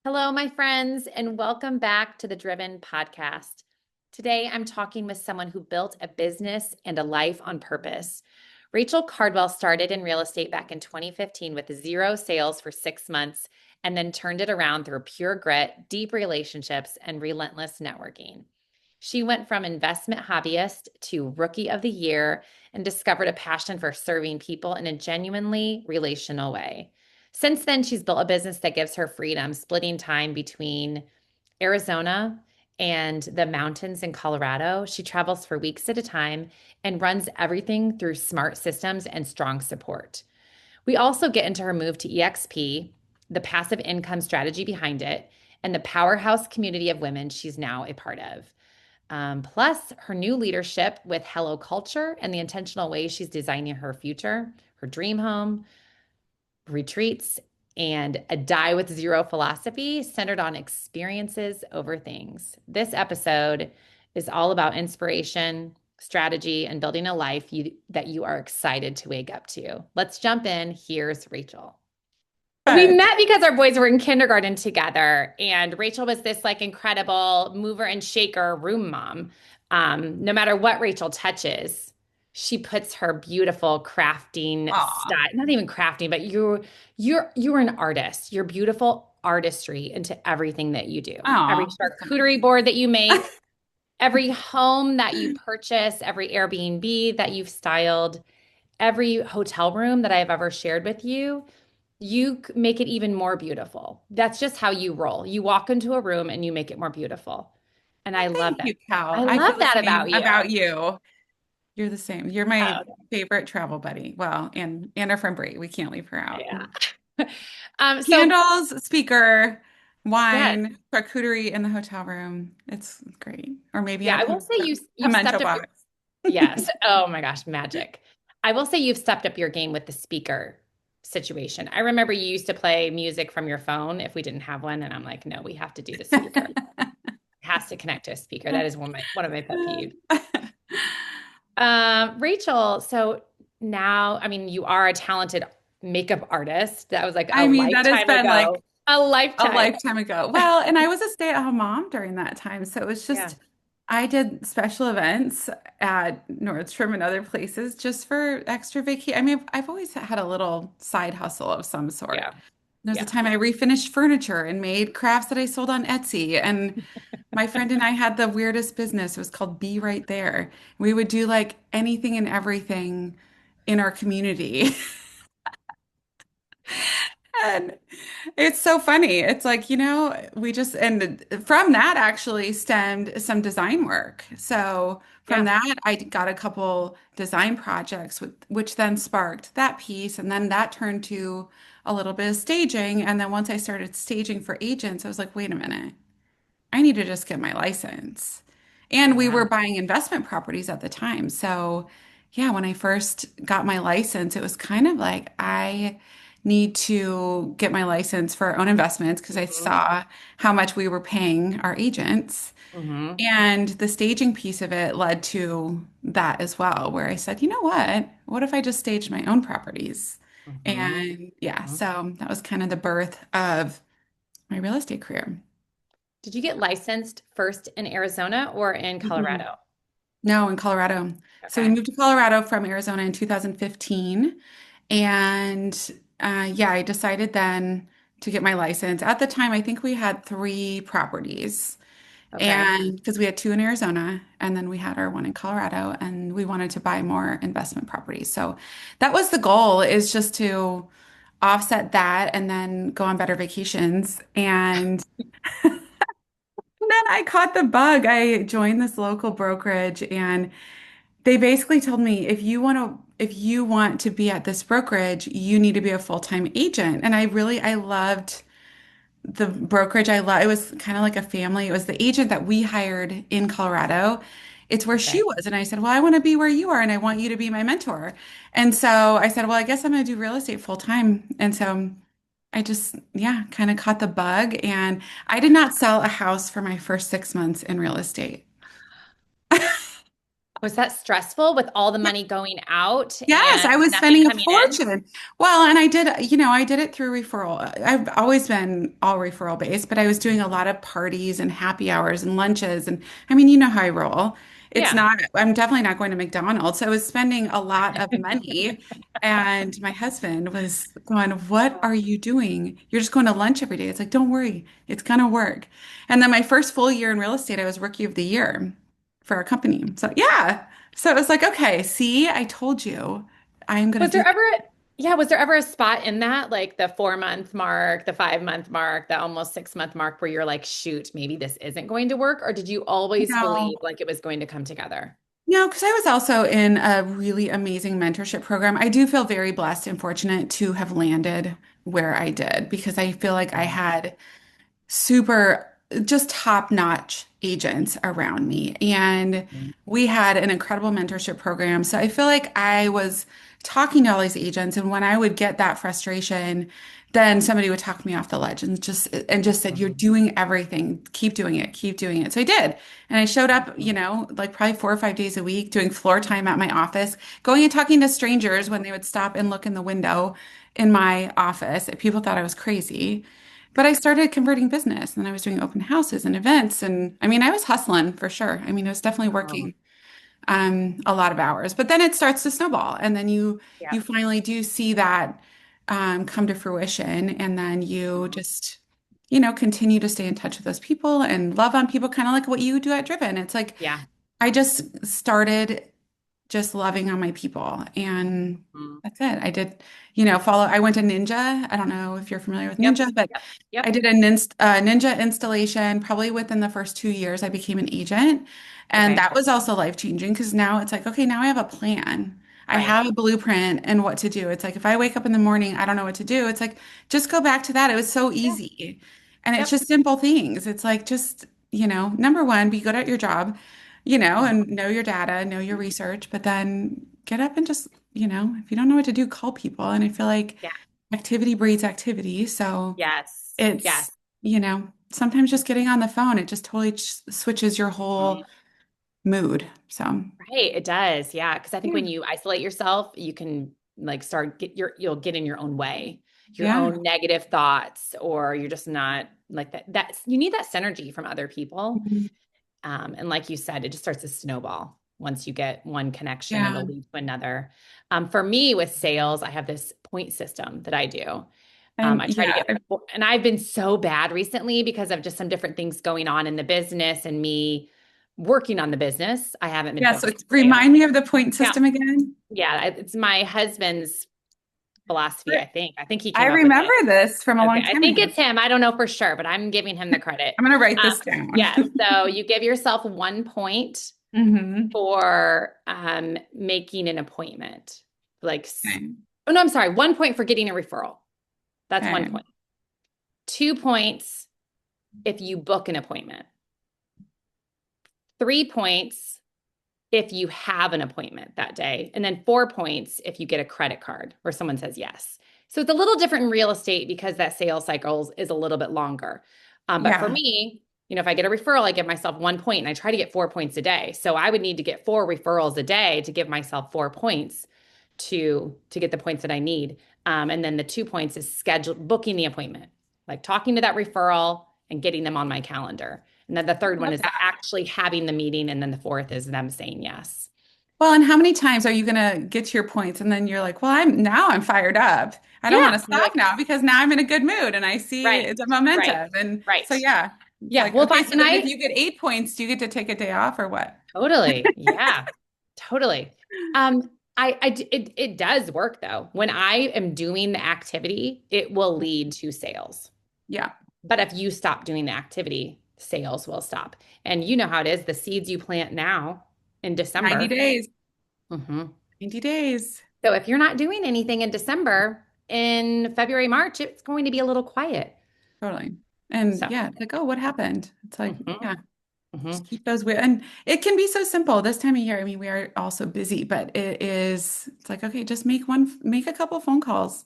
Hello, my friends, and welcome back to the Driven Podcast. Today, I'm talking with someone who built a business and a life on purpose. Rachel Cardwell started in real estate back in 2015 with zero sales for 6 months and then turned it around through pure grit, deep relationships, and relentless networking. She went from investment hobbyist to rookie of the year and discovered a passion for serving people in a genuinely relational way. Since then, she's built a business that gives her freedom, splitting time between Arizona and the mountains in Colorado. She travels for weeks at a time and runs everything through smart systems and strong support. We also get into her move to EXP, the passive income strategy behind it, and the powerhouse community of women she's now a part of. Plus, her new leadership with Hello Culture and the intentional ways she's designing her future, her dream home, retreats, and a die with zero philosophy centered on experiences over things. This episode is all about inspiration, strategy, and building a life that you are excited to wake up to. Let's jump in. Here's Rachel. We But met because our boys were in kindergarten together, and Rachel was this like incredible mover and shaker room mom. No matter what Rachel touches, she puts her beautiful crafting aw, style, not even crafting, but you're an artist. Your beautiful artistry into everything that you do. Every aw, that's so charcuterie board that you make, every home that you purchase, every Airbnb that you've styled, every hotel room that I've ever shared with you, you make it even more beautiful. That's just how you roll. You walk into a room and you make it more beautiful. And I well, love thank that. you, Cal. I I love feel the that same about you. about you. You're the same. You're my Oh, favorite travel buddy. Well, and our friend Brie. We can't leave her out. yeah. So Candles, speaker, yes, wine, charcuterie in the hotel room. It's great. Or maybe yeah, a I will say you've pimento stepped up your box. yes. Oh my gosh, magic. I will say you've stepped up your game with the speaker situation. I remember you used to play music from your phone if we didn't have one, and I'm like, no, we have to do the speaker. It has to connect to a speaker. That is one of my pet peeves. Rachel, so now, I mean, you are a talented makeup artist. That was like a I mean, that has lifetime been like ago. A a lifetime. lifetime ago. Well, and I was a stay-at-home mom during that time. So it was Yeah. just, I did special events at Nordstrom and other places just for extra vacation. I mean, I've always had a little side hustle of some sort. Yeah. There's a Yeah. time I refinished furniture and made crafts that I sold on Etsy. And my friend and I had the weirdest business. It was called Be Right There. We would do like anything and everything in our community. And it's so funny. It's like, we just, and from that actually stemmed some design work. So from Yeah. that, I got a couple design projects, which then sparked that piece. And then that turned to a little bit of staging. And then once I started staging for agents, I was like, wait a minute. I need to just get my license. And we were Yeah. buying investment properties at the time. So, yeah, when I first got my license, it was kind of like I need to get my license for our own investments because I Hmm. saw how much we were paying our agents. Hmm. And the staging piece of it led to that as well, where I said, you know what? What if I just staged my own properties? Hmm. And yeah, so that was kind of the birth of my real estate career. Did you get licensed first in Arizona or in Mhm. Colorado? No, in Colorado. So we Okay. moved to Colorado from Arizona in 2015. And yeah, I decided then to get my license. At the time, I think we had three properties. Okay. And because we had two in Arizona and then we had our one in Colorado and we wanted to buy more investment properties. So that was the goal is just to offset that and then go on better vacations. And then I caught the bug. I joined this local brokerage and they basically told me if you want to be at this brokerage, you need to be a full-time agent. And I loved the brokerage. It was kind of like a family. It was the agent that we hired in Colorado. It's where she Okay. was. And I said, "Well, I want to be where you are and I want you to be my mentor." And so I said, "Well, I guess I'm going to do real estate full time." And so I just, yeah, kind of caught the bug and I did not sell a house for my first 6 months in real estate. Was that stressful with all the money going out Yes, and I was nothing spending a coming in? fortune. Well, and I did, I did it through referral. I've always been all referral based, but I was doing a lot of parties and happy hours and lunches. And I mean, you know how I roll. It's Yeah. not, I'm definitely not going to McDonald's. So I was spending a lot of money. And my husband was going, "What are you doing? You're just going to lunch every day." It's like, "Don't worry, it's gonna work." And then my first full year in real estate, I was rookie of the year for our company. So yeah. So it was like, okay, see, I told you I'm going Was to there do ever, yeah, was there ever a spot in that, like the 4 month mark, the 5 month mark, the almost 6 month mark, where you're like, shoot, maybe this isn't going to work? Or did you always no, believe like it was going to come together? no, because I was also in a really amazing mentorship program. I do feel very blessed and fortunate to have landed where I did because I feel like I had super just top-notch agents around me. And Mhm. we had an incredible mentorship program. So I feel like I was talking to all these agents, and when I would get that frustration, then somebody would talk me off the ledge and just said, "You're Mhm. doing everything. Keep doing it. Keep doing it." So I did. And I showed up, Mhm. like probably 4 or 5 days a week doing floor time at my office, going and talking to strangers when they would stop and look in the window in my office. People thought I was crazy. But I started converting business and then I was doing open houses and events. And I mean, I was hustling for sure. I mean, I was definitely Oh, working a lot of hours, but then it starts to snowball. And then you yeah. finally do see that come to fruition. And then you Mhm. just, continue to stay in touch with those people and love on people, kind of like what you do at Driven. It's like Yeah. I just started just loving on my people. And Mhm. that's it. I did, I went to Ninja. I don't know if you're familiar with Yep. Ninja, but Yep. I Yep. did a Ninja installation probably within the first 2 years. I became an agent. And Okay. that was also life-changing because now it's like, okay, now I have a plan. I Right. have a blueprint and what to do. It's like if I wake up in the morning, I don't know what to do. It's like, just go back to that. It was so Yeah. easy. And it's Yep. just simple things. It's like just, number one, be good at your job, and know your data, know your Mhm. research, but then get up and just, if you don't know what to do, call people. And I feel like Yeah. activity breeds activity. So Yes. it's, Yes. sometimes just getting on the phone, it just totally switches your whole Mhm. mood. So Right, it does. Yeah, because I think yeah, when you isolate yourself, you can like you'll get in your own way, your yeah, own negative thoughts, or you're just not like that. That's you need that synergy from other people. mhm, And like you said, it just starts to snowball. Once you get one connection, yeah. it'll lead to another. For me with sales, I have this point system that I do. And I try to yeah, get, and I've been so bad recently because of just some different things going on in the business and me working on the business. I haven't been yeah. So focused on sales. remind me of the point Yeah. system again. Yeah. It's my husband's philosophy, I think. I think he I came up with remember it. this from a Okay. long I time think ago. it's him. I don't know for sure, but I'm giving him the credit. I'm going to write Um, this down. yeah. So you give yourself 1 point hmm for making an appointment. Like, Okay. oh no, I'm sorry. 1 point for getting a referral. That's one Okay. point. 2 points if you book an appointment. 3 points if you have an appointment that day. And then 4 points if you get a credit card or someone says yes. So it's a little different in real estate because that sales cycle is a little bit longer. But for Yeah. me, if I get a referral, I give myself 1 point and I try to get 4 points a day. So I would need to get 4 referrals a day to give myself 4 points to get the points that I need. And then the 2 points is booking the appointment, like talking to that referral and getting them on my calendar. And then the third one Love is that. actually having the meeting. And then the fourth is them saying yes. Well, and how many times are you going to get to your points and then you're like, well, I'm fired up. I don't want Yeah. to You're stop like, now because now I'm in a good mood and I see right, it's a right, momentum. And so, right. yeah, it's Yeah. like, Well, if okay, I, so and then if I you get 8 points, do you get to take a day off or what? totally, yeah, totally. It does work though. When I am doing the activity, it will lead to sales. Yeah. But if you stop doing the activity, sales will stop. And you know how it is, the seeds you plant now in 90 December. days, Mhm. 90 days. So if you're not doing anything in December, in February, March, it's going to be a little quiet. Totally. And So, yeah, it's like, oh, what happened? It's like, mhm, yeah, just mhm. keep those weird. And it can be so simple this time of year. I mean, we are all so busy, but it's like, okay, just make a couple phone calls,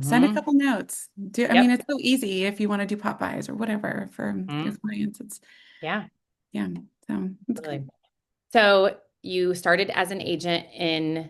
send a Mhm. couple notes. I mean, Yep. it's so easy if you want to do pop buys or whatever for your Mhm. clients. It's, Yeah, yeah, so it's good. totally. So you started as an agent in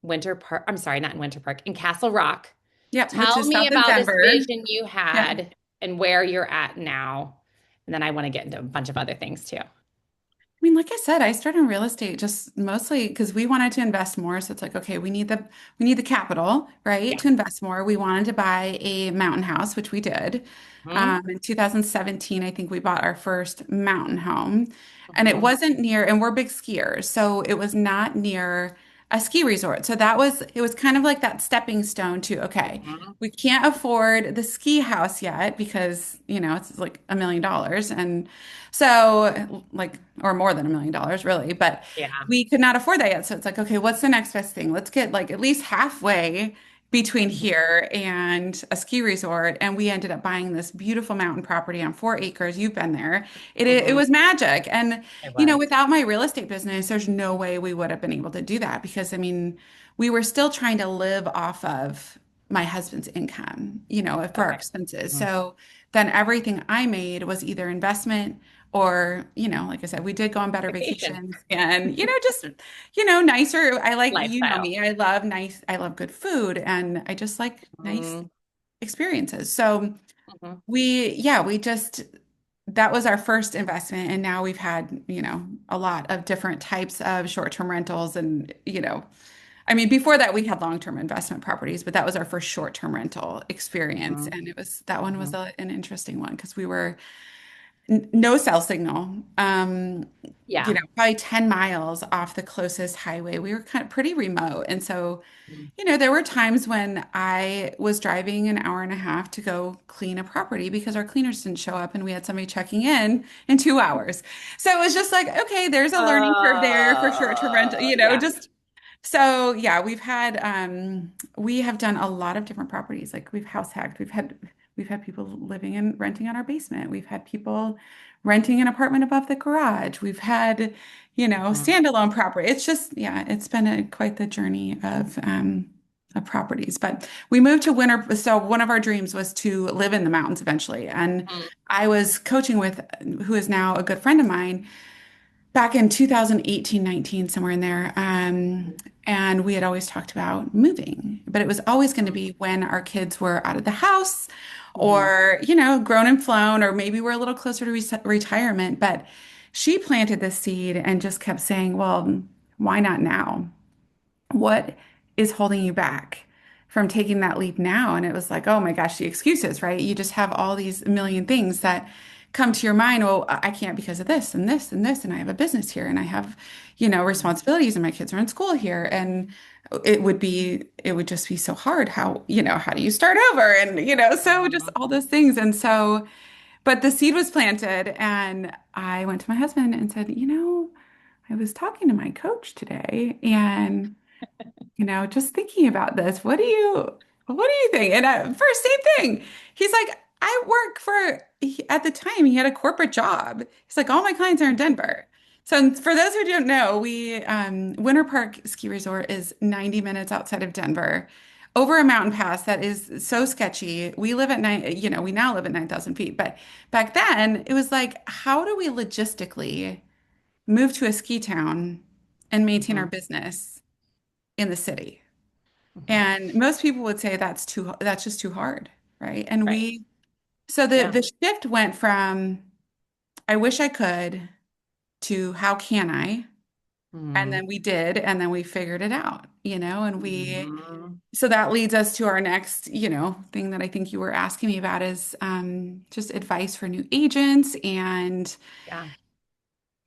Winter Park. I'm sorry, not in Winter Park, in Castle Rock. Yep, which Tell is me south of about this Denver. vision you Yep. had and where you're at now. And then I want to get into a bunch of other things too. I mean, like I said, I started in real estate just mostly because we wanted to invest more. So it's like, okay, we need the capital, right, Yeah. to invest more. We wanted to buy a mountain house, which we did. Hmm. In 2017, I think we bought our first mountain home, and it Hmm. wasn't near, and we're big skiers, so it was not near a ski resort. So that was it was kind of like that stepping stone to, okay, Hmm. we can't afford the ski house yet because, it's like $1 million. And so, like, or more than $1 million, really. But Yeah. we could not afford that yet. So it's like, okay, what's the next best thing? Let's get like at least halfway between Mhm. here and a ski resort. And we ended up buying this beautiful mountain property on 4 acres. You've been there. It Hmm. was magic. And, It was. without my real estate business, there's no way we would have been able to do that because, I mean, we were still trying to live off of my husband's income, for our Okay. expenses. Mhm. So then everything I made was either investment or, like I said, we did go on better Vacation vacations and, just, nicer. I like, lifestyle. me, I love good food and I just like nice Mm-hmm. experiences. So we just, that was our first investment. And now we've had, a lot of different types of short-term rentals and, I mean, before that we had long-term investment properties, but that was our first short-term rental experience. Hmm. And that one was Hmm. an interesting one because we were no cell signal. Yeah. Probably 10 miles off the closest highway. We were kind of pretty remote. And so, Mhm. there were times when I was driving an hour and a half to go clean a property because our cleaners didn't show up and we had somebody checking in 2 hours. So it was just like, okay, there's a learning curve there for short-term rental, Yeah. just so yeah, we have done a lot of different properties. Like we've house hacked. We've had people living and renting on our basement. We've had people renting an apartment above the garage. We've had, Mhm. standalone property. It's just, yeah, it's been quite the journey of properties. But we moved to winter. So one of our dreams was to live in the mountains eventually. And Mhm. I was coaching with who is now a good friend of mine back in 2018, 19, somewhere in there. And we had always talked about moving, but it was always going to be when our kids were out of the house Mhm. or, grown and flown, or maybe we're a little closer to retirement. But she planted this seed and just kept saying, well, why not now? What is holding you back from taking that leap now? And it was like, oh my gosh, the excuses, right? You just have all these million things that come to your mind. Well, I can't because of this and this and this, and I have a business here, and I have, responsibilities, and my kids are in school here, and it would just be so hard. How do you start over? And so just Mhm. all those things. And so, but the seed was planted, and I went to my husband and said, I was talking to my coach today, and just thinking about this, what do you think? And first, same thing. He's like, I work at the time, he had a corporate job. He's like, all my clients are in Denver. So for those who don't know, Winter Park Ski Resort is 90 minutes outside of Denver, over a mountain pass that is so sketchy. We now live at 9,000 feet, but back then it was like, how do we logistically move to a ski town and maintain our Mhm. business in the city? Mhm. And most people would say that's just too hard, right? And Right. so the Yeah. the shift went from I wish I could to how can I? And Mhm. then we did, and then we figured it out, and Mhm. so that leads us to our next, thing that I think you were asking me about is just advice for new agents. And Yeah.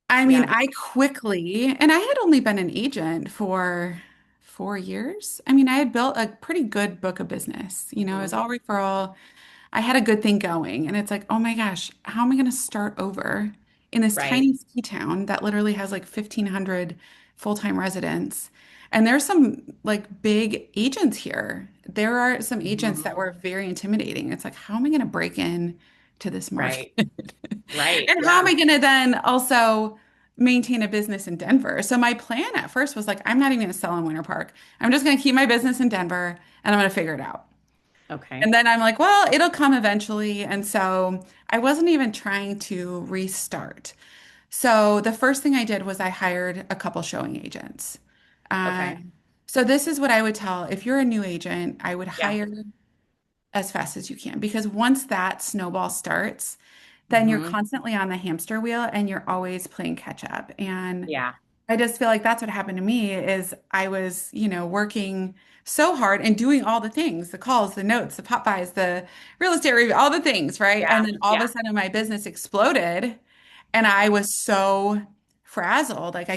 I mean, Yeah. I quickly, and I had only been an agent for 4 years. I mean, I had built a pretty good book of business. It was Mhm. all referral. I had a good thing going. And it's like, oh my gosh, how am I going to start over in this Right. tiny ski town that literally has like 1,500 full-time residents? And there's some like big agents here. There are some agents that Mhm. were very intimidating. It's like, how am I going to break in to this market? Right. Right. And how am Yeah. I going to then also maintain a business in Denver? So my plan at first was like, I'm not even going to sell in Winter Park. I'm just going to keep my business in Denver and I'm going to figure it out. Okay. And then I'm like, well, it'll come eventually. And so I wasn't even trying to restart. So the first thing I did was I hired a couple showing agents. Uh, Okay. so this is what I would tell if you're a new agent, I would Yeah. hire as fast as you can because once that snowball starts, then you're Hmm. constantly on the hamster wheel and you're always playing catch up. And Yeah. I just feel like that's what happened to me is I was, working so hard and doing all the things, the calls, the notes, the pop buys, the real estate review, all the things, right? Yeah. And then all of a Yeah. sudden my business exploded and I was so frazzled, like Yeah. I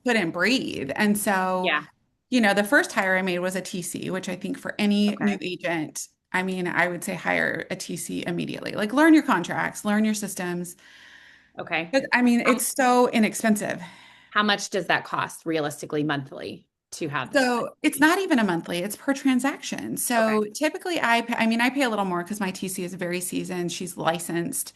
couldn't breathe. And so, Yeah. the first hire I made was a TC, which I think for any new Okay. agent, I mean, I would say hire a TC immediately. Like learn your contracts, learn your systems. Okay. But I mean, How, it's so inexpensive. how much does that cost realistically monthly to have? So it's not even a monthly, it's per transaction. Okay. So typically I pay a little more because my TC is very seasoned. She's licensed.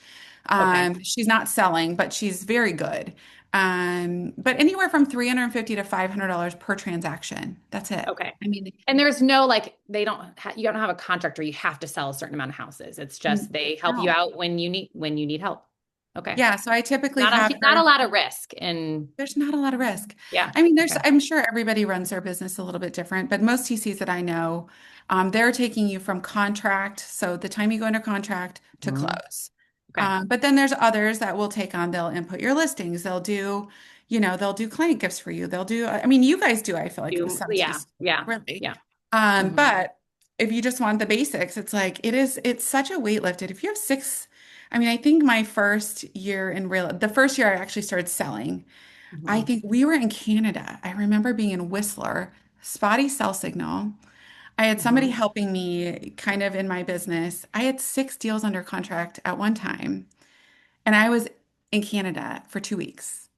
Okay. She's not selling, but she's very good. But anywhere from $350 to $500 per transaction. That's it. Okay. I mean, And there's no like you don't have a contract where you have to sell a certain amount of houses. It's just they help you no. out when you need help. Okay. Yeah, so I typically have Not a her. lot of risk and There's not a lot of risk. yeah. I mean, Okay. I'm sure everybody runs their business a little bit different, but most TCs that I know, they're taking you from contract, so the time you go under contract to Mhm. close. Okay. But then there's others that will take on, they'll input your listings, they'll do client gifts for you. They'll do, I mean, you guys do, I feel like some Yeah. TCs, Yeah. really. Yeah. Hmm. But if you just want the basics, it's such a weight lifted. If you have six, I mean, I think the first year I actually started selling. I Hmm. think we were in Canada. I remember being in Whistler, spotty cell signal. I had somebody Hmm. helping me kind of in my business. I had six deals under contract at one time, and I was in Canada for 2 weeks.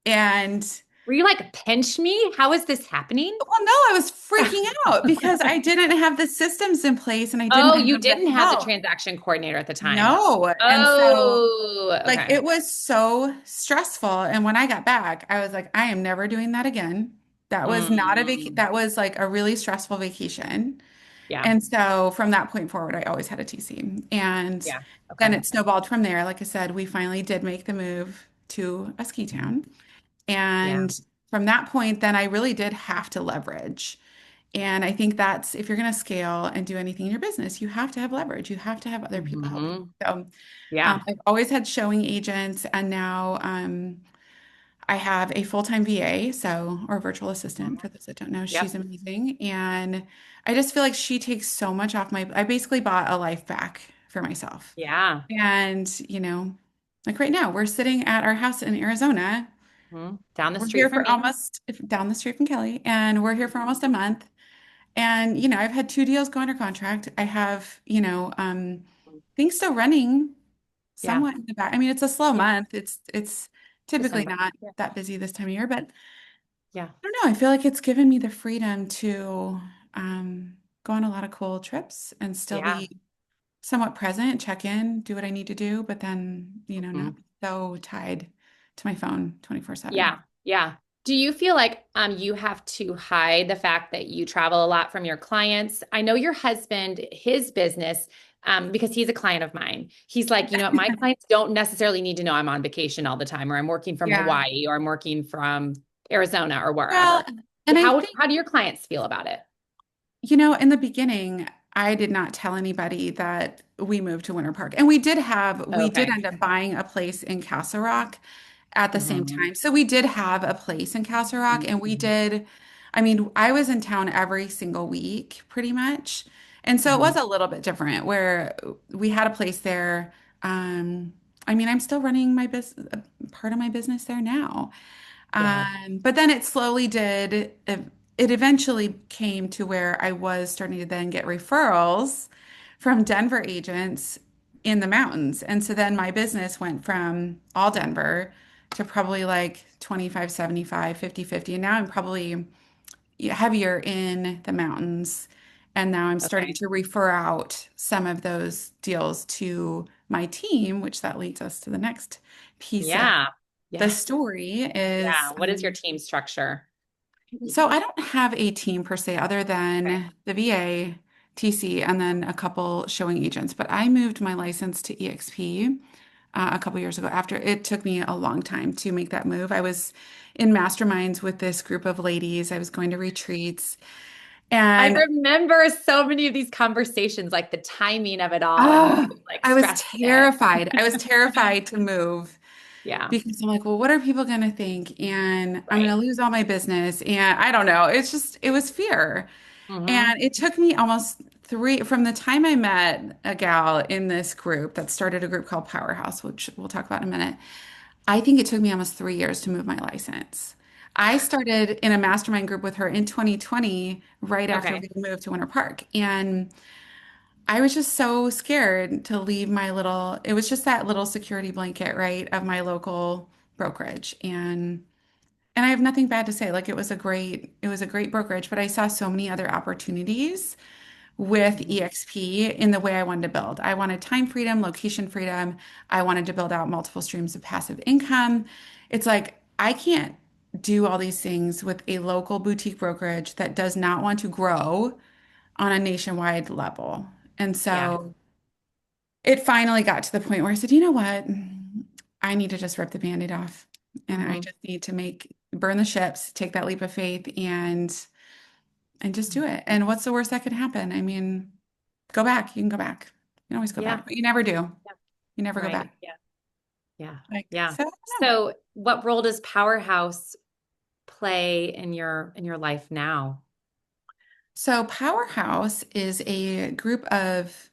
And Were you like pinch me? How is this happening? well, no, I was freaking out because I didn't have the systems in place and I didn't Oh, have you the didn't have the help. transaction coordinator at the time. No. And so Oh, like okay. it was so stressful. And when I got back, I was like, I am never doing that again. That was not Mm, that was like a really stressful vacation. yeah. And so from that point forward, I always had a TC. And Yeah. then Okay. it snowballed from there. Like I said, we finally did make the move to a ski Mhm. town. Yeah. And from that point, then I really did have to leverage. And I think that's if you're going to scale and do anything in your business, you have to have leverage. You have to have other people helping. Hmm. So Yeah. I've always had showing agents, and now I have a full-time VA, or virtual assistant Mhm. for those that don't know. She's Yep. amazing. And I just feel like she takes so much off I basically bought a life back for myself. Yeah. And, like right now, we're sitting at our house in Arizona. Mhm. Down the We're street here from for me. almost down the street from Kelly, and we're here for almost a month. And, I've had two deals go under contract. I have, things still running Yeah. somewhat in the back. I mean, it's a slow Yeah. month. It's typically December. not Yeah. that busy this time of year, but Yeah. I don't know. I feel like it's given me the freedom to go on a lot of cool trips and still Yeah. be somewhat present, check in, do what I need to do, but then, not Mhm. so tied to my phone Yeah. 24/7. Yeah. Do you feel like you have to hide the fact that you travel a lot from your clients? I know your husband, his business, because he's a client of mine. He's like, my clients don't necessarily need to know I'm on vacation all the time, or I'm working from Yeah. Hawaii, or I'm working from Arizona, or Well, wherever. and I think How do your clients feel about it? In the beginning, I did not tell anybody that we moved to Winter Park. And we did Okay. end up buying a place in Castle Rock at the same Hmm. time. So we did have a place in Castle Rock and I mean, I was in town every single week pretty much. And so it was Hmm. a little bit different where we had a place there. Um, I mean, I'm still running my business, part of my business there now. Yeah. But then it slowly it eventually came to where I was starting to then get referrals from Denver agents in the mountains. And so then my business went from all Denver to probably like 25, 75, 50, 50. And now I'm probably heavier in the mountains. And now I'm starting Okay. to refer out some of those deals to my team, which that leads us to the next piece of Yeah. the Yeah. story Yeah. is What is your team structure? so I don't have a team per se other Okay. than the VA, TC, and then a couple showing agents, but I moved my license to EXP a couple years ago. After it took me a long time to make that move. I was in masterminds with this group of ladies. I was going to retreats, I and remember so many of these conversations, like the timing of it all and oh, like I was stressing it. terrified. I was terrified to move Yeah, because I'm like, well, what are people going to think? And I'm going to right. lose all my business. And I don't know. It's just, it was fear. Hmm. And it took me almost three, from the time I met a gal in this group that started a group called Powerhouse, which we'll talk about in a minute. I think it took me almost 3 years to move my license. I started in a mastermind group with her in 2020, right after Okay. we moved to Winter Park. And I was just so scared to leave my little, it was just that little security blanket, right, of my local brokerage. And I have nothing bad to say. Like it was a great brokerage, but I saw so many other opportunities with Mhm. EXP in the way I wanted to build. I wanted time freedom, location freedom. I wanted to build out multiple streams of passive income. It's like I can't do all these things with a local boutique brokerage that does not want to grow on a nationwide level. And Yeah. so it finally got to the point where I said, you know what? I need to just rip the Band-Aid off. And I Hmm. just need to burn the ships, take that leap of faith and just do it. And what's the worst that could happen? I mean, go back. You can go back. You can always go Yeah. back, but you never do. Yeah. You never go Right. back. Yeah. Yeah. Like, Yeah. so I don't know. So what role does Powerhouse play in your life now? So Powerhouse is a group of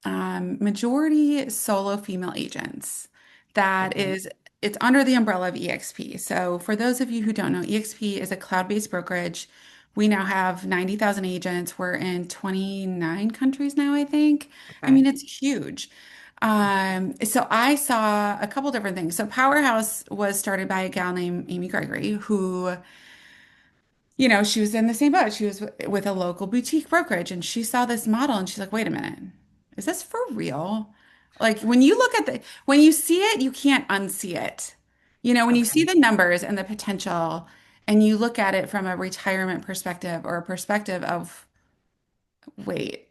majority solo female agents. That Okay. is, it's under the umbrella of EXP. So for those of you who don't know, EXP is a cloud-based brokerage. We now have 90,000 agents. We're in 29 countries now, I think. I Okay. mean, it's huge. So I saw a couple different things. So Powerhouse was started by a gal named Amy Gregory, who she was in the same boat. She was with a local boutique brokerage and she saw this model and she's like, wait a minute, is this for real? Like when you see it, you can't unsee it. When you see Okay. the numbers and the potential and you look at it from a retirement perspective or a perspective of, wait,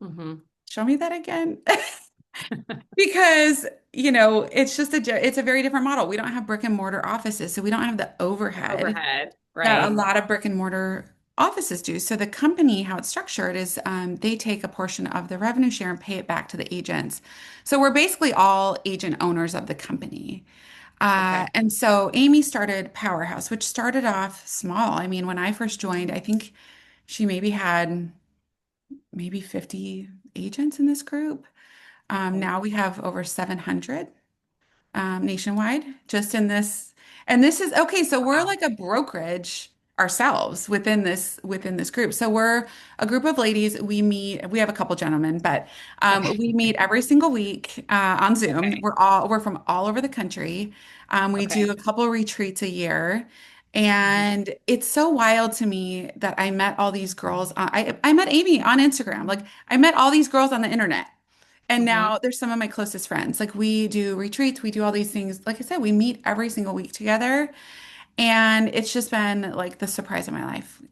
Hmm. show me that again. Because, it's a very different model. We don't have brick and mortar offices, so we don't have the overhead Overhead. that a Right. lot of brick and mortar offices do. So the company, how it's structured is they take a portion of the revenue share and pay it back to the agents. So we're basically all agent owners of the company. Okay. And so Amy started Powerhouse, which started off small. I mean, when I first joined, I think she maybe had maybe 50 agents in this group. Okay. Now we have over 700 nationwide, just in this. And this is okay. So we're Wow. like a brokerage ourselves within this group. So we're a group of ladies. We meet. We have a couple gentlemen, but Okay. we meet every single week on Zoom. Okay. We're from all over the country. We do Okay. a couple retreats a year. Hmm. And it's so wild to me that I met all these girls. I met Amy on Instagram. Like I met all these girls on the internet. And Hmm. now they're some of my closest friends. Like we do retreats, we do all these things. Like I said, we meet every single week together. And it's just been like the surprise of my life.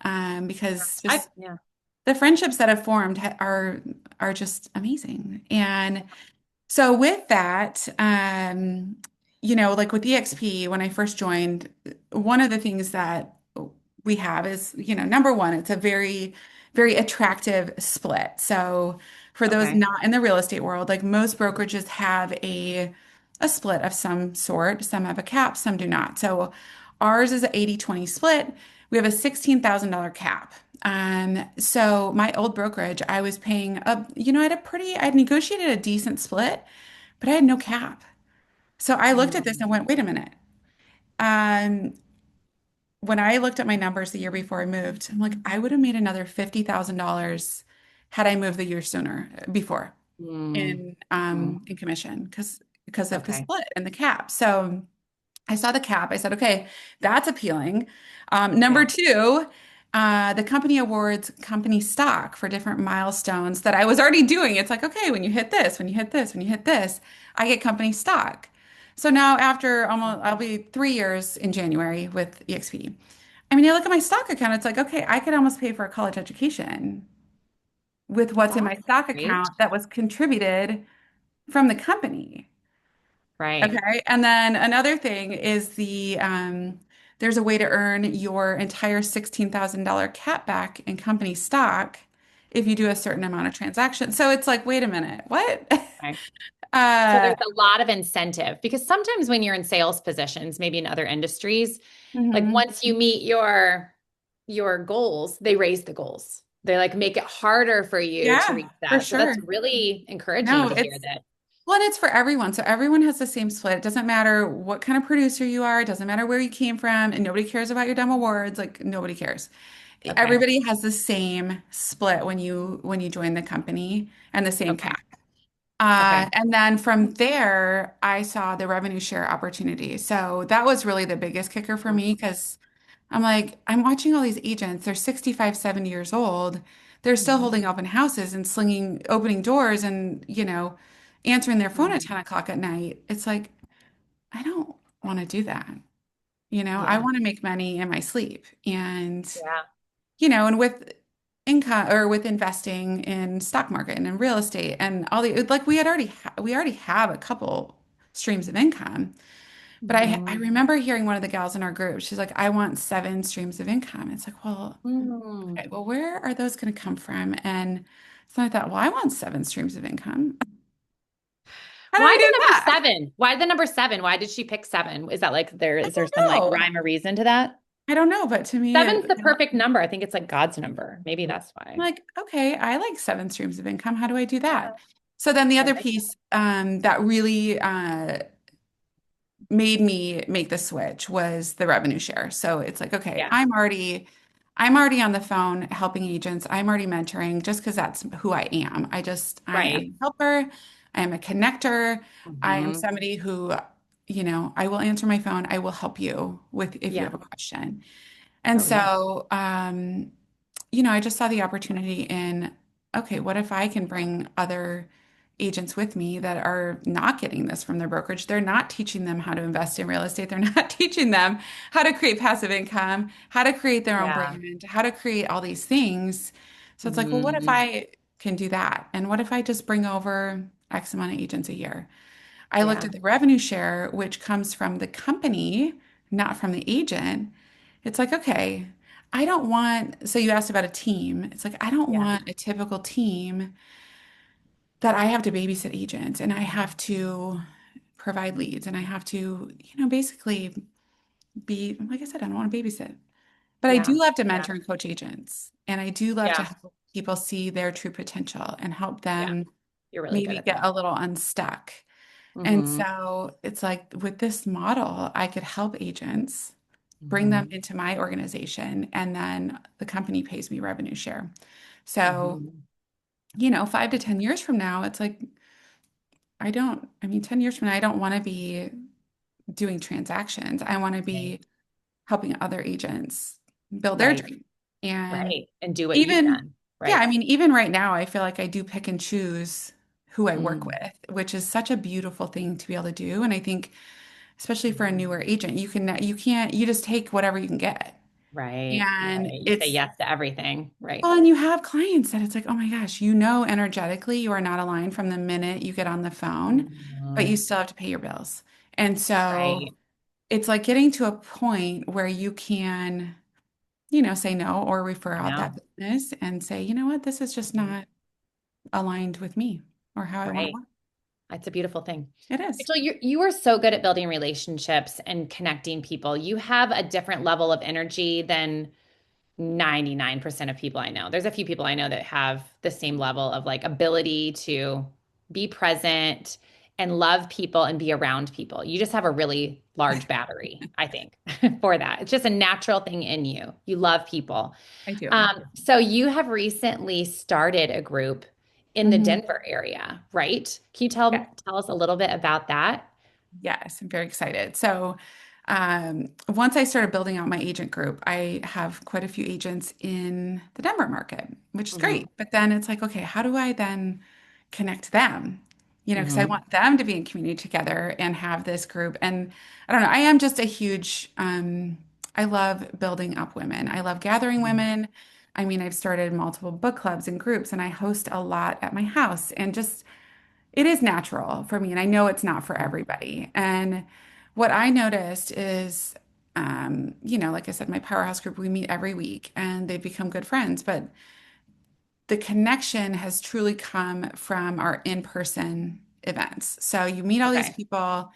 Because I just yeah. the friendships that have formed are just amazing. And so with that, like with EXP, when I first joined, one of the things that we have is, number one, it's a very, very attractive split. So for those Okay. not in the real estate world, like most brokerages have a split of some sort. Some have a cap, some do not. So ours is an 80-20 split. We have a $16,000 cap. So my old brokerage, I was paying I'd negotiated a decent split, but I had no cap. So I looked at this Mm. and went, wait a minute. Um, when I looked at my numbers the year before I moved, I'm like, I would have made another $50,000 had I moved the year sooner before Mm. in Mm. commission because of the Okay. split and the cap. So I saw the cap. I said, okay, that's appealing. Number Yeah. two, the company awards company stock for different milestones that I was already doing. It's like, okay, when you hit this, when you hit this, when you hit this, I get company stock. So now after almost, I'll be 3 years in January with EXP. I mean, I look at my stock account, it's like, okay, I could almost pay for a college education with what's in That's my stock great. account that was contributed from the company. Right. Okay. And then another thing is there's a way to earn your entire $16,000 cap back in company stock if you do a certain amount of transactions. So it's like, wait a minute, what? Right. So Uh, there's a lot of incentive because sometimes when you're in sales positions, maybe in other industries, like mhm. once you meet your goals, they raise the goals. They like make it harder for you to Yeah, reach for that. So sure. that's really encouraging No, to hear it's that. well, and it's for everyone. So everyone has the same split. It doesn't matter what kind of producer you are. It doesn't matter where you came from, and nobody cares about your dumb awards. Like nobody cares. Okay. Everybody has the same split when you join the company and the same Okay. cap. Okay. And then from there, I saw the revenue share opportunity. So that was really the biggest kicker for me because I'm like, I'm watching all these agents. They're 65, 70 years old. They're still Mhm. holding open houses and slinging, opening doors and, answering their phone at Mhm. 10 o'clock at night. It's like, I don't want to do that. I Yeah. want to make money in my sleep. Yeah. And with income or with investing in stock market and in real estate and all the like we already have a couple streams of income. But I Mhm. remember hearing one of the gals in our group, she's like, I want 7 streams of income. It's like, well, Mm. okay, well, where are those going to come from? And so I thought, well, I want 7 streams of income. How do I Why do the number that? seven? Why the number seven? Why did she pick seven? Is that like I is there don't some like know. rhyme or reason to that? I don't know, but to me, Seven's the perfect number. I think it's like God's number. Maybe that's I'm why. like, okay, I like 7 streams of income. How do I do Yeah, that? So then the I other like piece that really made me make the switch was the revenue share. So it's like, okay, yeah. I'm already on the phone helping agents. I'm already mentoring just because that's who I am. I am Right. a helper. I am a connector. I am Hmm. somebody who, I will answer my phone. I will help you with if you Yeah, have a question. And totally. so, I just saw the opportunity in, okay, what if I can bring other agents with me that are not getting this from their brokerage? They're not teaching them how to invest in real estate. They're not teaching them how to create passive income, how to create their own Yeah. brand, how to create all these things. So it's like, well, what if Hmm. I can do that? And what if I just bring over X amount of agents a year? I looked Yeah. at the revenue share, which comes from the company, not from the agent. It's like, okay, I don't want, so you asked about a team. It's like, I don't Yeah. want a typical team that I have to babysit agents and I have to provide leads and I have to, basically be, like I said, I don't want to babysit. But I do Yeah. love to Yeah. mentor and coach agents. And I do love to Yeah. help people see their true potential and help Yeah. them You're really good maybe at get that. a little unstuck. And Hmm. so it's like with this model, I could help agents bring them Hmm. into my organization, and then the company pays me revenue share. So, Hmm. 5 to 10 years from now, it's like, I mean, 10 years from now, I don't want to be doing transactions. I want to Right. be helping other agents build their Right. dream. And Right. And do what you've even, done. yeah, I Right. mean, even right now, I feel like I do pick and choose who I work Mm. with, which is such a beautiful thing to be able to do. And I think, especially for a Mhm. newer agent, you just take whatever you can get. Right. And Right. You say it's, yes to everything. Right. well, and you have clients that it's like, oh my gosh, energetically you are not aligned from the minute you get on the phone, but you Mhm. still have to pay your bills. And so Right. it's like getting to a point where you can, say no or refer I out that know. business and say, you know what, this is just Mhm. not aligned with me or how I want to Right. work. It's a beautiful thing. It is. Rachel, you are so good at building relationships and connecting people. You have a different level of energy than 99% of people I know. There's a few people I know that have the same level of like ability to be present and love people and be around people. You just have a really large battery, I think, for that. It's just a natural thing in you. You love people. I do. So you have recently started a group in the Mhm. Denver area, right? Can you Yeah. tell us a little bit about that? Yes, I'm very excited. So, once I started building out my agent group, I have quite a few agents in the Denver market, which is Hmm. great. But then it's like, okay, how do I then connect them? Because I Hmm. want them to be in community together and have this group. And I don't know, I am just a huge, I love building up women. I love gathering women. I mean, I've started multiple book clubs and groups, and I host a lot at my house. And just it is natural for me, and I know it's not for Mhm. everybody. And what I noticed is, like I said, my powerhouse group, we meet every week and they've become good friends. But the connection has truly come from our in-person events. So you meet all these Okay. people,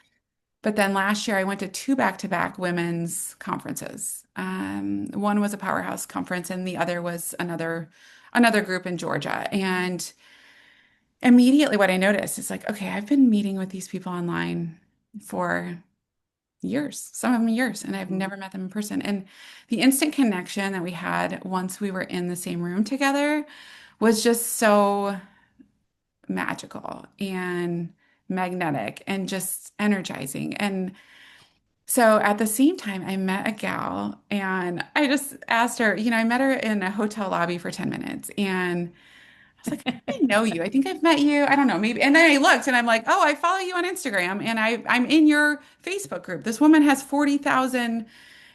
but then last year I went to two back-to-back women's conferences. One was a powerhouse conference, and the other was another group in Georgia. And immediately what I noticed is like, okay, I've been meeting with these people online for years, some of them years, and I've Mhm. never met them in person. And the instant connection that we had once we were in the same room together was just so magical and magnetic and just energizing. And so at the same time, I met a gal and I just asked her, I met her in a hotel lobby for 10 minutes. And I was like, I know you. I think I've met you. I don't know, maybe. And then I looked and I'm like, oh, I follow you on Instagram and I'm in your Facebook group. This woman has 40,000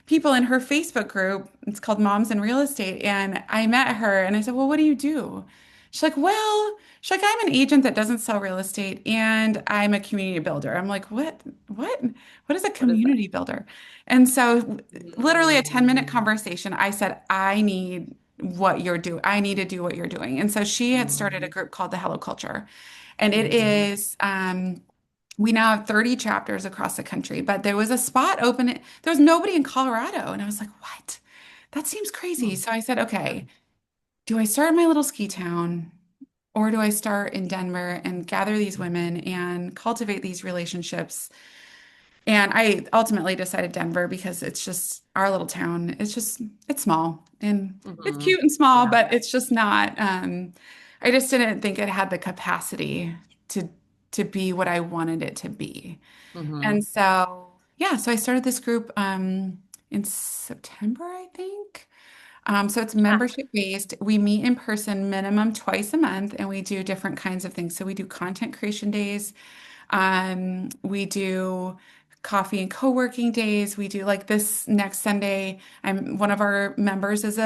people in her Facebook group. It's called Moms in Real Estate. And I met her and I said, well, what do you do? She's like, I'm an agent that doesn't sell real estate and I'm a community builder. I'm like, what, what is a What is that? community builder? And so literally a Mm. 10-minute conversation, I said, I need what you're doing. I need to do what you're doing. And so she had started a Mhm. group called the Hello Culture. And it Mhm. is, we now have 30 chapters across the country, but there was a spot open. There was nobody in Colorado. And I was like, what? That seems crazy. Hmm. So I said, Yeah. okay, do I start in my little ski town or do I start in Denver and gather these women and cultivate these relationships? And I ultimately decided Denver because it's just our little town. It's small and it's Mhm. cute and small, Yeah. but it's just not, I just didn't think it had the capacity to to be what I wanted it to be. And Mhm. so, yeah, so I started this group in September, I think. So it's Yeah. membership based. We meet in person minimum twice a month, and we do different kinds of things. So we do content creation days. We do coffee and co-working days. We do like this next Sunday. I'm one of our members is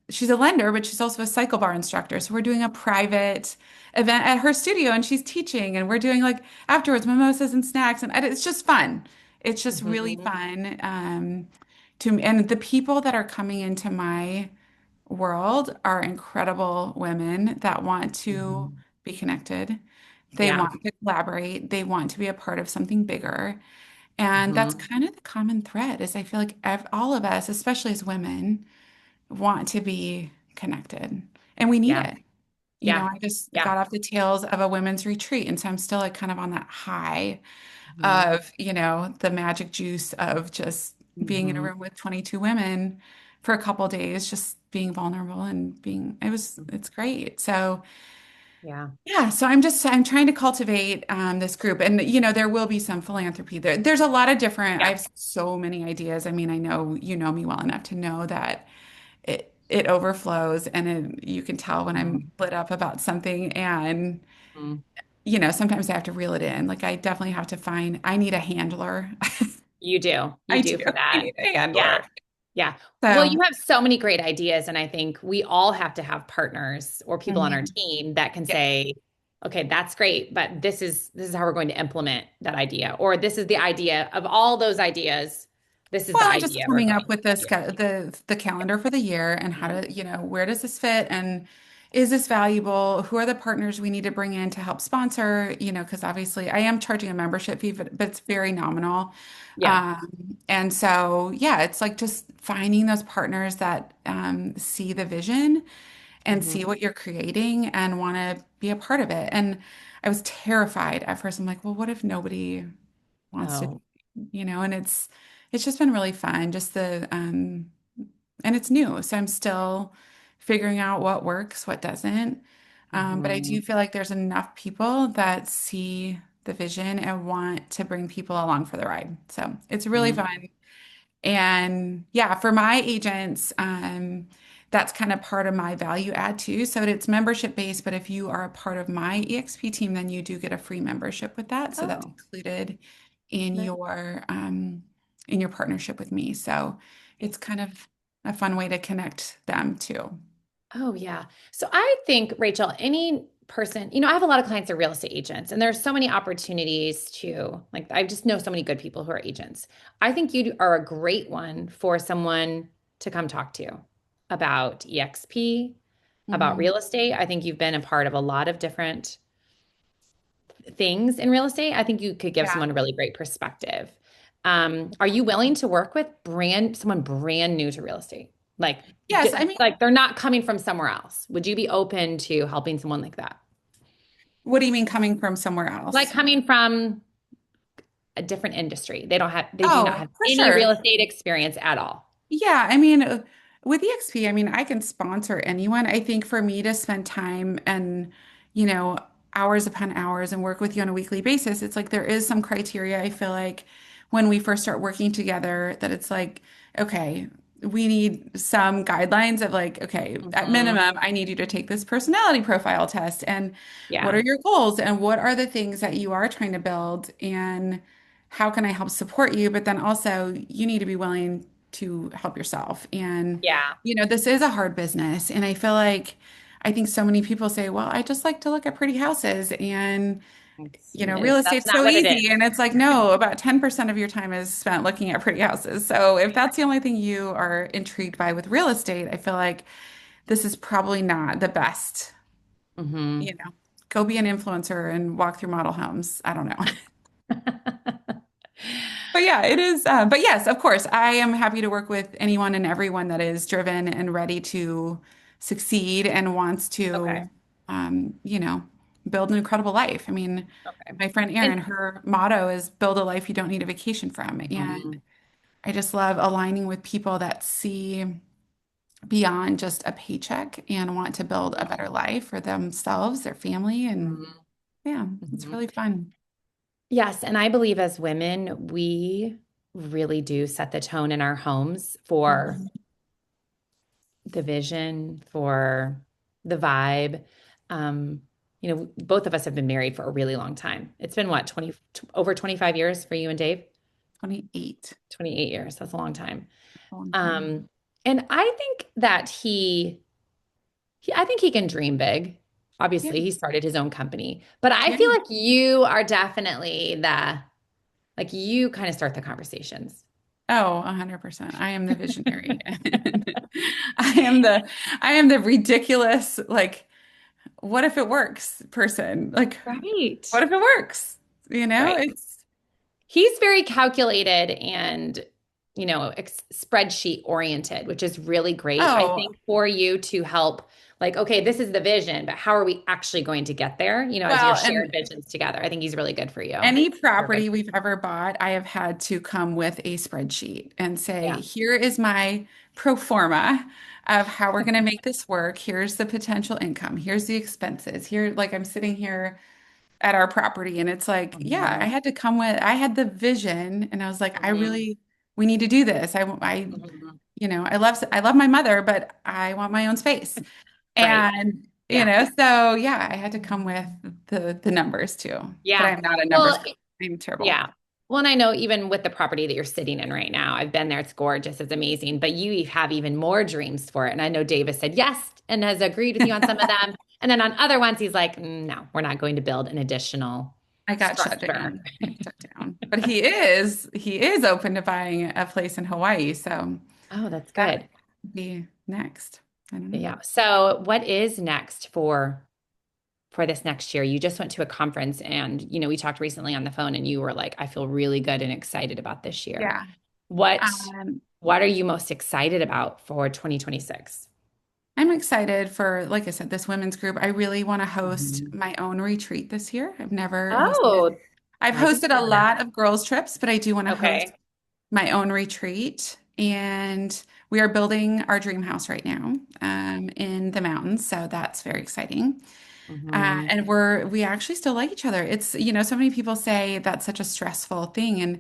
she's a lender, but she's also a cycle bar instructor. So we're doing a private event at her studio and she's teaching and we're doing like afterwards mimosas and snacks and it's just fun. It's just really Mhm. fun. And the people that are coming into my world are incredible women that want to Mhm. be connected. They Yeah. want to collaborate. They want to be a part of something bigger. And that's Mhm. kind of the common thread is I feel like all of us, especially as women, want to be connected and we need Yeah. it. Yeah. I just Yeah. got off the tails of a women's retreat. And so I'm still like kind of on that high Mhm. of, the magic juice of just being in a Mhm. room with 22 women for a couple days, just being vulnerable and it's great. So Yeah. yeah, so I'm trying to cultivate this group and there will be some philanthropy there. There's a lot of different, I Yeah. have so many ideas. I mean, I know you know me well enough to know that it overflows and you can tell when I'm Mhm. lit up about something and Mhm. sometimes I have to reel it in. Like I definitely have to I need a handler. You do. You I do. do for I that. need a Yeah. handler. Yeah. Well, So, you have so many great ideas, and I think we all have to have partners or people on our mhm. team that can Yep. say, okay, that's great, but this is how we're going to implement that idea, or this is the idea of all those ideas. This is the Well, and just idea we're coming going up with to do. the calendar for the year and how Mhm. to, where does this fit and is this valuable? Who are the partners we need to bring in to help sponsor? Because obviously I am charging a membership fee, but it's very nominal. Yeah. And so, yeah, it's like just finding those partners that see the vision and Hmm. see what you're creating and want to be a part of it. And I was terrified at first. I'm like, well, what if nobody wants to, Oh. and it's just been really fun. Just and it's new. So I'm still figuring out what works, what doesn't. But I do Hmm. feel like there's enough people that see the vision and want to bring people along for the ride. So it's really Hmm. fun. And yeah, for my agents, that's kind of part of my value add too. So it's membership based, but if you are a part of my EXP team, then you do get a free membership with that. So that's Oh, included in nice. your partnership with me. So it's kind of a fun way to connect them too. Oh, yeah. So I think, Rachel, any person, I have a lot of clients that are real estate agents, and there's so many opportunities to, like, I just know so many good people who are agents. I think you are a great one for someone to come talk to about EXP, about Mhm. real estate. I think you've been a part of a lot of different things in real estate. I think you could give Yeah. someone a really great perspective. Are you willing to work with someone brand new to real estate? Like, Yes, I mean, like they're not coming from somewhere else. Would you be open to helping someone like that? what do you mean coming from somewhere Like else? coming from a different industry. They do not Oh, have for any sure. real estate experience at all. Yeah, I mean, with EXP, I mean, I can sponsor anyone. I think for me to spend time and, you know, hours upon hours and work with you on a weekly basis, it's like there is some criteria. I feel like when we first start working together, that it's like, okay, we need some guidelines of like, okay, at Mhm. minimum, I need you to take this personality profile test. And what are Yeah. your goals? And what are the things that you are trying to build? And how can I help support you? But then also, you need to be willing to help yourself. And, Yeah. this is a hard business. And I feel like I think so many people say, well, I just like to look at pretty houses and, real That's estate's not so what it easy. is. And it's like, no, about 10% of your time is spent looking at pretty houses. So if that's the only thing you are intrigued by with real estate, I feel like this is probably not the best, you Hmm. know, go be an influencer and walk through model homes. I don't know. But yeah, it is. But yes, of course, I am happy to work with anyone and everyone that is driven and ready to succeed and wants Okay. to, build an incredible life. I mean, Okay. my friend Erin, And her motto is build a life you don't need a vacation from. And mhm, I just love aligning with people that see beyond just a paycheck and want to build a better life for themselves, their family. And mhm, yeah, it's mhm. really fun. Yes, and I believe as women, we really do set the tone in our homes for Mhm. the vision, for the vibe. Um, both of us have been married for a really long time. It's been what, over 25 years for you and Dave? 28, 28 years. That's a long time. a long time. Um, and I think that I think he can dream big. Yeah. Obviously, he started his own company, but I Yeah. feel like you are definitely like you kind of start the conversations. Oh, 100%. I am the visionary. I am the I am the ridiculous, like, what if it works person? Like, Right. what if it works? Right. It's He's very calculated and, spreadsheet oriented, which is really great. I oh, think for you to help, like, okay, this is the vision, but how are we actually going to get there? As your well, shared and visions together. I think he's really good for you. any Perfect. property we've ever bought, I have had to come with a spreadsheet and say, Yeah. here is my pro forma of how we're going to make this work. Here's the potential income. Here's the expenses. Here, like I'm sitting here at our property. And it's like, yeah, Mhm. I had the vision and I was like, Mhm. we need to do this. Mhm. I love my mother, but I want my own space. Right. And, Yeah. so yeah, I had to come with the numbers too, but Yeah. I'm not a numbers Well, girl. I'm terrible. yeah. Well, and I know even with the property that you're sitting in right now, I've been there. It's gorgeous. It's amazing. But you have even more dreams for it. And I know Davis said yes and has agreed with you on some of them. And then on other ones, he's like, no, we're not going to build an additional I got shut structure. down. I got shut down. But he is open to buying a place in Hawaii, so Oh, that's that good. would be next. I don't know. Yeah. So what is next for this next year? You just went to a conference and, we talked recently on the phone and you were like, I feel really good and excited about this year. Yeah. What Um, what are you most excited about for 2026? I'm excited for, like I said, this women's group. I really want to host Mhm. my own retreat this year. I've never hosted. Oh, I've I can hosted a see that. lot of girls' trips, but I do want to host Okay. my own retreat. And we are building our dream house right now, in the mountains. So that's very exciting. Hmm. And we actually still like each other. It's, so many people say that's such a stressful thing. And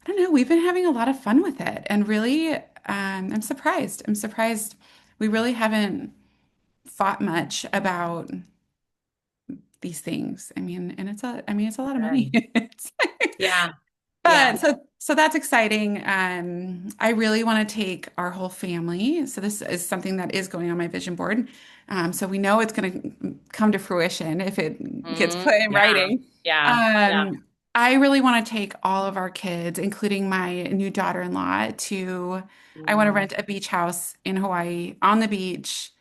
I don't know, we've been having a lot of fun with it. And really, I'm surprised. I'm surprised we really haven't thought much about these things. I mean, it's a lot of money. Good. Yeah. But Yeah. So that's exciting. I really want to take our whole family. So this is something that is going on my vision board. So we know it's going to come to fruition if it gets put in Yeah. writing. Yeah. Yeah. Um, I really want to take all of our kids, including my new daughter-in-law, to, I want to Mm. rent a beach house in Hawaii on the beach,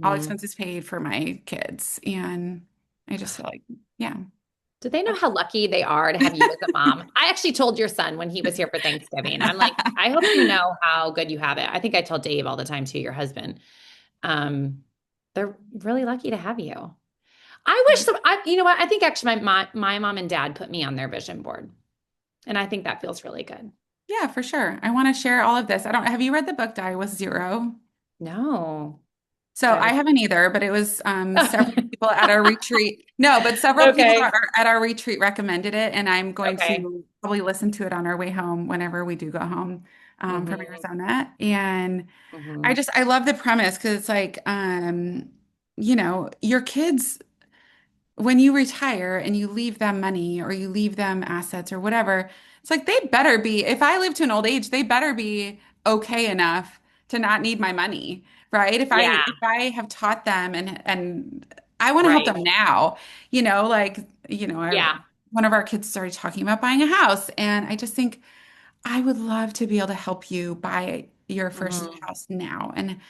all Hmm. expenses paid for my kids. And I just feel like, yeah. Do they know how lucky they are to have you as a mom? I actually told your son when he was here for Thanksgiving, I'm like, I hope you know how good you have it. I think I tell Dave all the time too, your husband. Um, they're really lucky to have you. I wish some, you know what? I think actually my mom and dad put me on their vision board, and I think that feels really good. Yeah, for sure. I want to share all of this. I don't, have you read the book Die with Zero? No, So that I was haven't either, but it was several people at our retreat. No, but several people okay. at our retreat recommended it, and I'm going Okay. to probably listen to it on our way home whenever we do go home from Hmm. Arizona. And Hmm. I love the premise because it's like, your kids when you retire and you leave them money or you leave them assets or whatever, it's like they better be, if I live to an old age, they better be okay enough to not need my money, right? Yeah. If I have taught them and I want to help Right. them now, like, Yeah. one of our kids started talking about buying a house, and I just think I would love to be able to help you buy your first Hmm. house now and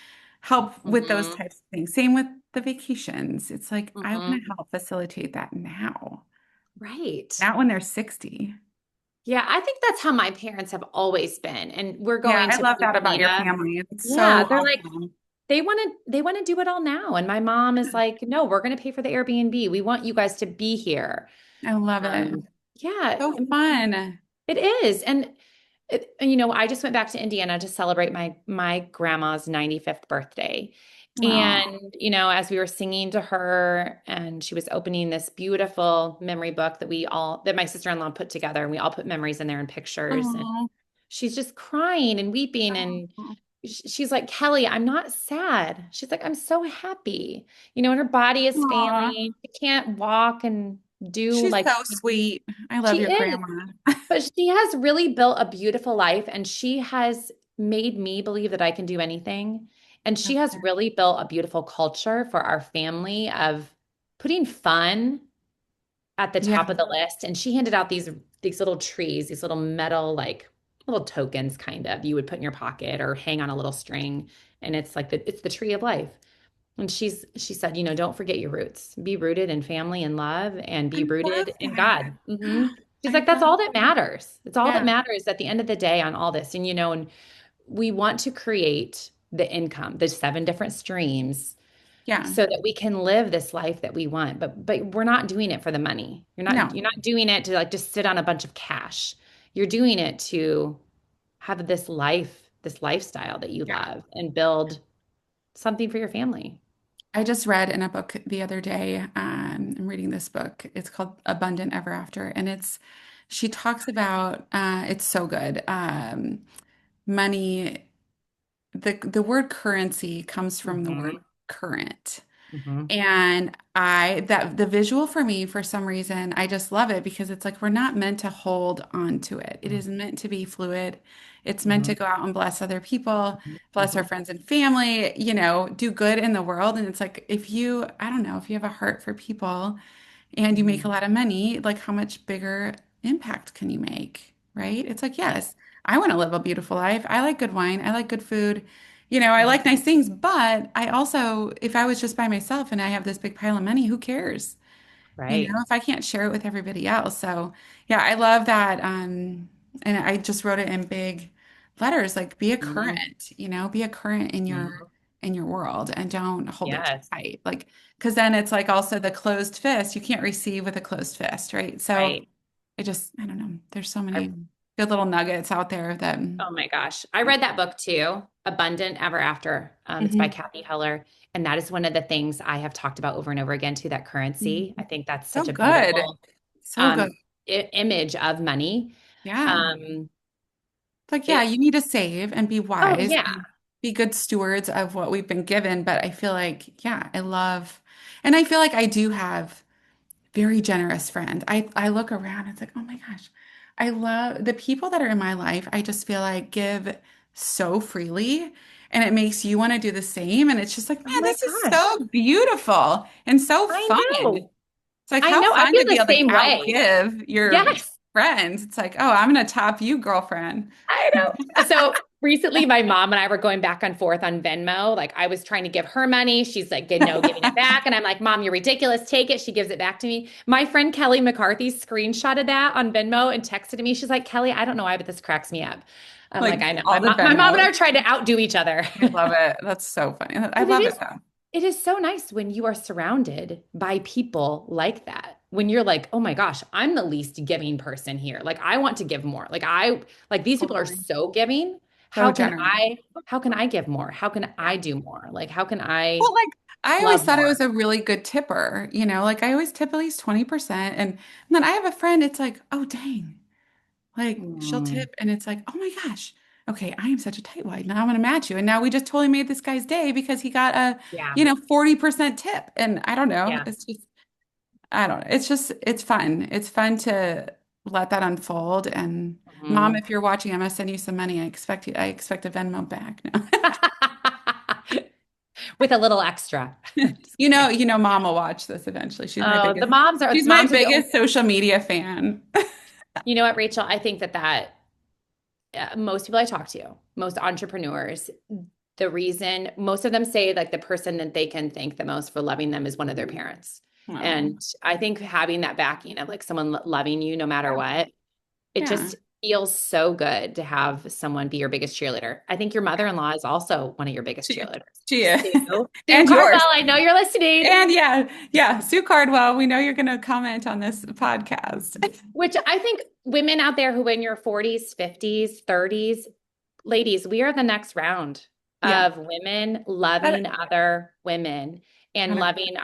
help with those Hmm. types of things. Same with the vacations. It's like I want to Hmm. help facilitate that now, Right. not when they're 60. Yeah, I think that's how my parents have always been. And we're Yeah, going I to love that Punta about your Mita. family. It's Yeah, so they're like awesome. they want to do it all now. And my mom is like, "No, we're going to pay for the Airbnb. We want you guys to be here." I love it. Yeah, So fun. it is. I just went back to Indiana to celebrate my grandma's 95th birthday. Oh, And, as we were singing to her and she was opening this beautiful memory book that my sister-in-law put together, and we all put memories in there and pictures. And oh, she's just crying and weeping. And oh. she's like, Kelly, I'm not sad. She's like, I'm so happy. And her body is Aw. failing. She can't walk and do She's like so sweet. I love she your is. grandma. But she has really built a beautiful life, and she has made me believe that I can do anything. And she That's has it. really built a beautiful culture for our family of putting fun at the Yeah, top of the list. And she handed out these little trees, these little metal like little tokens kind of you would put in your pocket or hang on a little string. And it's like it's the tree of life. And she said, don't forget your roots. Be rooted in family and love and I be love rooted in that. God. She's I like, that's love all that that. matters. It's all that Yeah, matters at the end of the day on all this. And we want to create the income, the 7 different streams, yeah. so that we can live this life that we want. But we're not doing it for the money. You're not No, you're not doing it to like just sit on a bunch of cash. You're doing it to have this lifestyle that you yeah. love and build something for your family. I just read in a book the other day. I'm reading this book. It's called Abundant Ever After, and she talks about it's so good. Money, the word currency comes from the word Hmm. current. Hmm. And that the visual for me, for some reason, I just love it because it's like we're not meant to hold on to it. It is meant to be fluid. It's meant to Hmm. go out and bless other people, bless our Hmm. friends and family, do good in the world. And it's like I don't know, if you have a heart for people and you make a Hmm. lot of money, like how much bigger impact can you make, right? It's like, Right. yes, I want to live a beautiful life. I like good wine. I like good food. I Mhm. like nice things, but I also, if I was just by myself and I have this big pile of money, who cares? Right. If I can't share it with everybody else. So, yeah, I love that. And I just wrote it in big letters, like be a Hmm. current, be a current Hmm. in your world and don't hold it too Yes. tight. Like, because then it's like also the closed fist. You can't receive with a closed fist, right? So Right. I don't know. There's so I, many good little nuggets out there that, oh my gosh. I read that book too, Abundant Ever After. It's by Mhm. Kathy Heller. And that is one of the things I have talked about over and over again too, that Mhm. currency. I think that's So such a good. beautiful So good. um, image of money. Yeah. Um, It's like, yeah, it, you need to save and be oh wise yeah. and be good stewards of what we've been given. But I feel like, yeah, and I feel like I do have very generous friends. I look around, it's like, oh my gosh. I love the people that are in my life. I just feel like give so freely and it makes you want to do the same. And it's just like, Oh man, my this is gosh. so beautiful and so I fun. know. It's like I how know. I fun feel to be the able to same way. outgive your Yes. friends. It's like, oh, I'm going to top you, girlfriend. I know. So recently, my mom and I were going back and forth on Venmo. Like I was trying to give her money. She's like, no, giving it back. And I'm like, Mom, you're ridiculous. Take it. She gives it back to me. My friend Kelly McCarthy screenshotted that on Venmo and texted to me. She's like, Kelly, I don't know why, but this cracks me up. I'm like, Like I know. all the My mom and I Venmo. are trying to outdo each other. I love it. That's so funny. I But love it though. it is so nice when you are surrounded by people like that. When you're like, oh my gosh, I'm the least giving person here. Like I want to give more. Like these people are Totally. so giving. So generous. How can I give more? How can I do more? Like how can I Well, like I always love thought I was more? a really good tipper, like I always tip at least 20%. And then I have a friend, it's like, oh dang, like she'll Mm, tip and it's like, oh my gosh, okay, I am such a tightwad. Now I'm gonna match you. And now we just totally made this guy's day because he got a, yeah. 40% tip. And I don't know. Yeah. It's just, I don't know. It's just, it's fun. It's fun to let that unfold. And mom, Mhm. if you're watching, I'm gonna send you some money. I expect a Venmo back. No. With a little extra. Just kidding. Mom will watch this eventually. Oh, the She's my moms are the only, biggest social media fan. you know what, Rachel? I think that most people I talk to, most entrepreneurs, the reason most of them say like the person that they can thank the most for loving them is one of their parents. Wow. And I think having that backing of like someone loving you no matter what, it Yeah. just feels so good to have someone be your biggest cheerleader. I think your mother-in-law is also one of your biggest She, cheerleaders. she is. Sue And Cardwell, yours. I know you're listening. And yeah, yeah, Sue Cardwell, we know you're going to comment on this podcast. Which I think women out there who in your 40s, 50s, 30s, ladies, we are the next round Yeah. of women loving other women and 100%. loving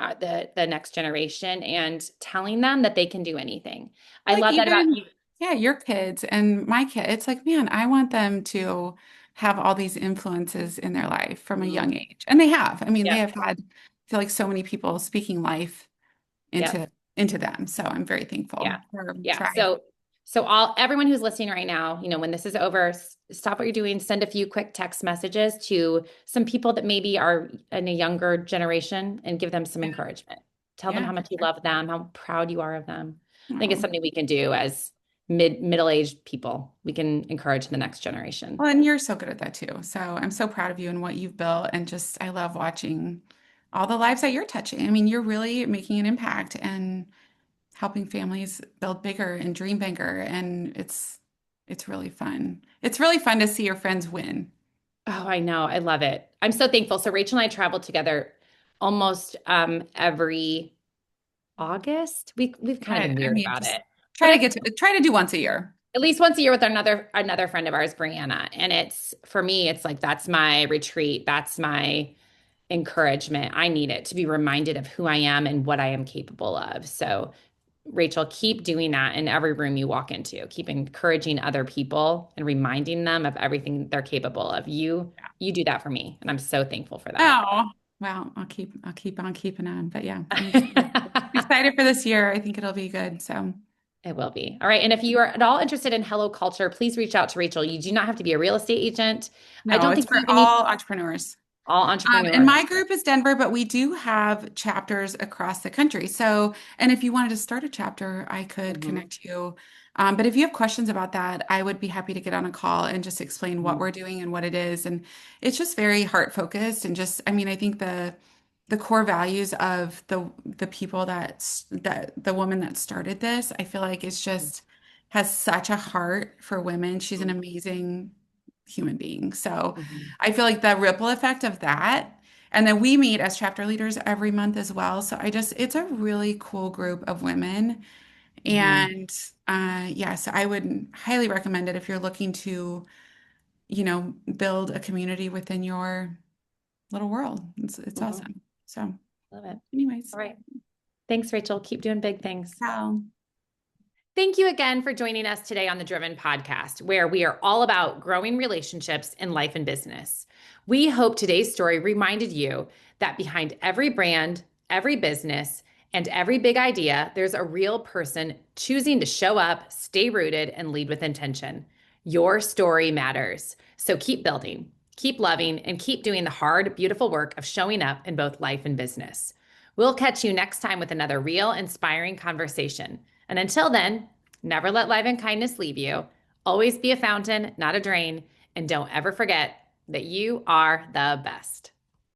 the next generation and telling them that they can do anything. I Like love that about even, you. yeah, your kids and my kid. It's like, man, I want them to have all these influences in their life from a young Mhm. age. And they have. I mean, they Yep, have had, I feel like so many people speaking life yep. into them. So I'm very thankful Yeah. for Yeah. trying. So all everyone who's listening right now, when this is over, stop what you're doing, send a few quick text messages to some people that maybe are in a younger generation and give them some Yeah, encouragement. Tell them yeah, how for much you sure. love them, how proud you are of them. I think it's Oh. something we can do as middle-aged people. We can encourage the next generation. Well, and you're so good at that too. So I'm so proud of you and what you've built. And just, I love watching all the lives that you're touching. I mean, you're really making an impact and helping families build bigger and dream bigger. And it's really fun. It's really fun to see your friends win. Oh, I know. I love it. I'm so thankful. So Rachel and I travel together almost every August. We've kind of I, been I weird mean, about just it. But it's try to do once a year. at least once a year with another friend of ours, Brianna. And it's for me, it's like that's my retreat. That's my encouragement. I need it to be reminded of who I am and what I am capable of. So, Rachel, keep doing that in every room you walk into. Keep encouraging other people and reminding them of everything they're capable of. You do that for me, and I'm so thankful for that. Oh, well, I'll keep on keeping on. But yeah, I'm excited for this year. I think it'll be good. So It will be. All right. And if you are at all interested in Hello Culture, please reach out to Rachel. You do not have to be a real estate agent. I no, don't it's think you for even need all entrepreneurs. all And entrepreneurs. my group is Denver, but we do have chapters across the country. So, and if you wanted to start a chapter, I could Mhm, connect you. But if you have questions about that, I would be happy to get on a call and just explain what mhm, we're doing and what it is. And it's just very heart focused and just, I mean, I think the core values of the people that the woman that started this, I feel like it's just has such a heart for women. She's an mhm, amazing human being. So mhm, I feel like the ripple effect of that. And then we meet as chapter leaders every month as well. So it's a really cool group of women. mhm, And yeah, so I would highly recommend it if you're looking to, build a community within your little world. It's mhm. awesome. So, Love it. anyways, All right. Thanks, Rachel. Keep doing big things. Cal. Thank you again for joining us today on the Driven Podcast, where we are all about growing relationships in life and business. We hope today's story reminded you that behind every brand, every business, And every big idea, there's a real person choosing to show up, stay rooted, and lead with intention. Your story matters. So keep building, keep loving, and keep doing the hard, beautiful work of showing up in both life and business. We'll catch you next time with another real, inspiring conversation. And until then, never let life and kindness leave you. Always be a fountain, not a drain. And don't ever forget that you are the best.